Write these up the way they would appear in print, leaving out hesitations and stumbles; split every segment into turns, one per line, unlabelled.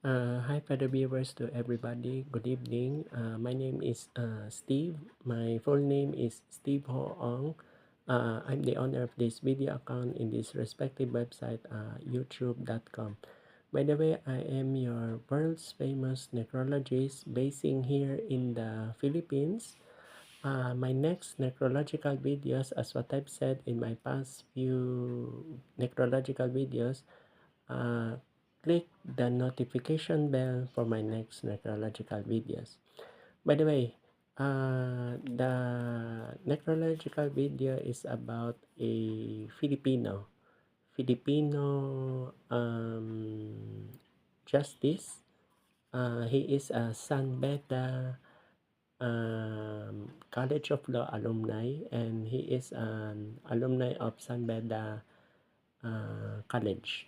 Hi, fellow viewers, to everybody. Good evening. My name is Steve. My full name is Steve Ho Ong. I'm the owner of this video account in this respective website, youtube.com. By the way, I am your world's famous necrologist basing here in the Philippines. My next necrological videos, as what I've said in my past few necrological videos, uh, click the notification bell for my next necrological videos. By the way, the necrological video is about a Filipino justice. He is a San Beda College of Law alumni, and he is an alumni of San Beda College.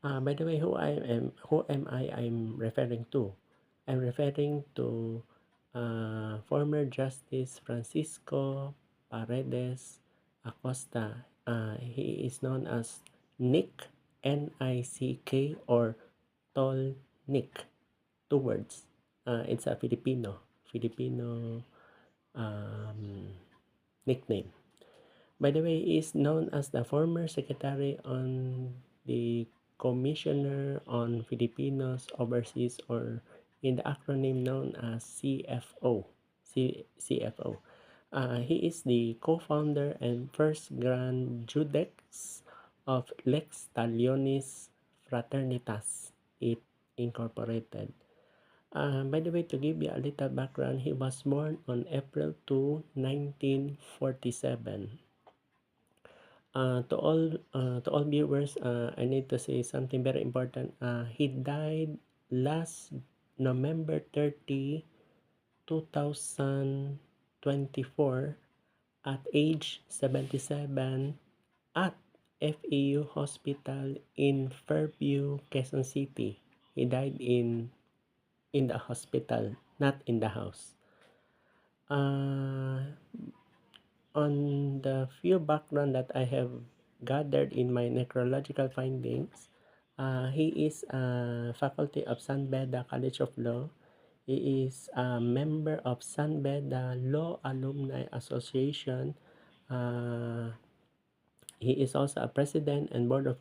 By the way, who am I? I'm referring to. I'm referring to former Justice Francisco Paredes Acosta. He is known as Nick, N-I-C-K, or Tall Nick. Two words. It's a Filipino nickname. By the way, he is known as the former secretary on the Commissioner on Filipinos Overseas, or in the acronym known as CFO. CFO. He is the co-founder and first Grand Judex of Lex Talionis Fraternitas it Incorporated. By the way, to give you a little background, he was born on April 2, 1947. To all viewers, I need to say something very important. He died last November 30, 2024 at age 77 at FEU Hospital in Fairview, Quezon City. He died in the hospital, not in the house. On the few background that I have gathered in my necrological findings, he is a faculty of San Beda College of Law. He is a member of San Beda Law Alumni Association. He is also a president and board of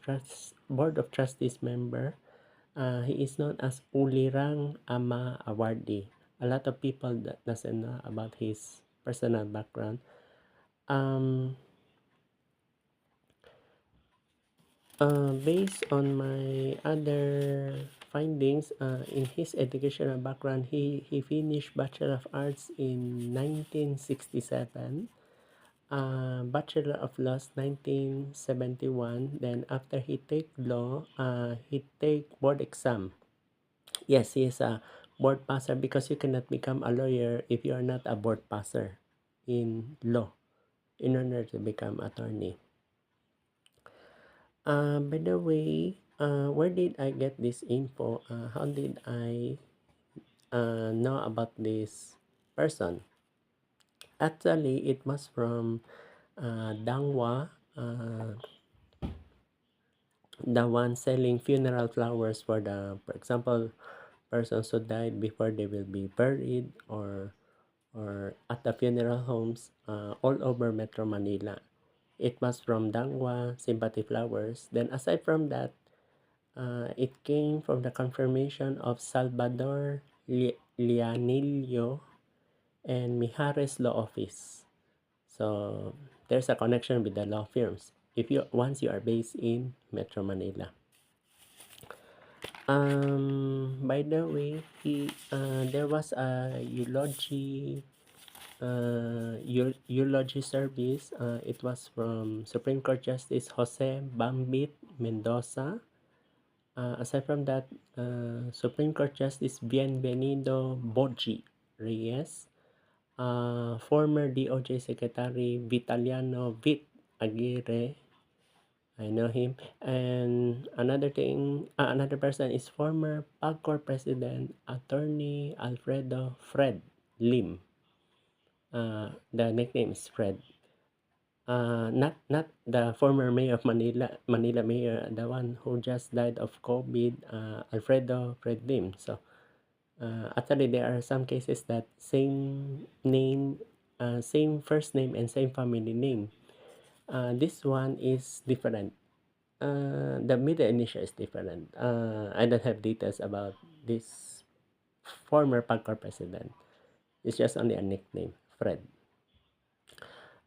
trustees member. He is known as Ulirang Ama Awardee. A lot of people that doesn't know about his personal background. Based on my other findings, in his educational background, he finished Bachelor of Arts in 1967, Bachelor of Laws 1971. Then after he take law, he take board exam. Yes, he is a board passer, because you cannot become a lawyer if you are not a board passer in law in order to become attorney. By the way, where did I get this info? How did I know about this person? Actually, it was from Dangwa, the one selling funeral flowers for example, persons who died before they will be buried, or at the funeral homes all over Metro Manila. It was from Dangwa Sympathy Flowers. Then aside from that, it came from the confirmation of Salvador Lianillo and Mijares Law Office. So there's a connection with the law firms once you are based in Metro Manila. By the way, there was a eulogy service. It was from Supreme Court Justice Jose Bambit Mendoza. Aside from that, Supreme Court Justice Bienvenido Boji Reyes, former DOJ Secretary Vitaliano Vit Aguirre, I know him, and another person is former PAGCOR President Attorney Alfredo Fred Lim. The nickname is Fred. not the former mayor of Manila mayor, the one who just died of COVID, Alfredo Fred Lim. So actually there are some cases that same name, same first name and same family name. This one is different. The middle initial is different. I don't have details about this former PAGCOR president. It's just only a nickname, Fred.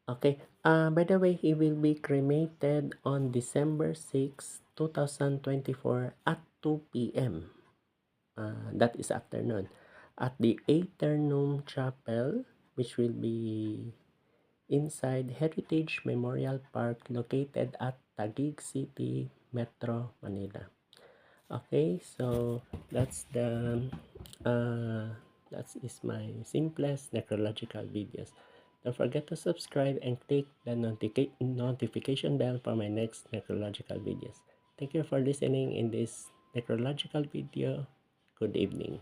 Okay. By the way, he will be cremated on December 6, 2024 at 2 p.m. That is afternoon at the Aeternum Chapel, which will be inside Heritage Memorial Park located at Taguig City, Metro Manila. Okay, so that's the that is my simplest necrological videos. Don't forget to subscribe and click the notification bell for my next necrological videos. Thank you for listening in this necrological video. Good evening.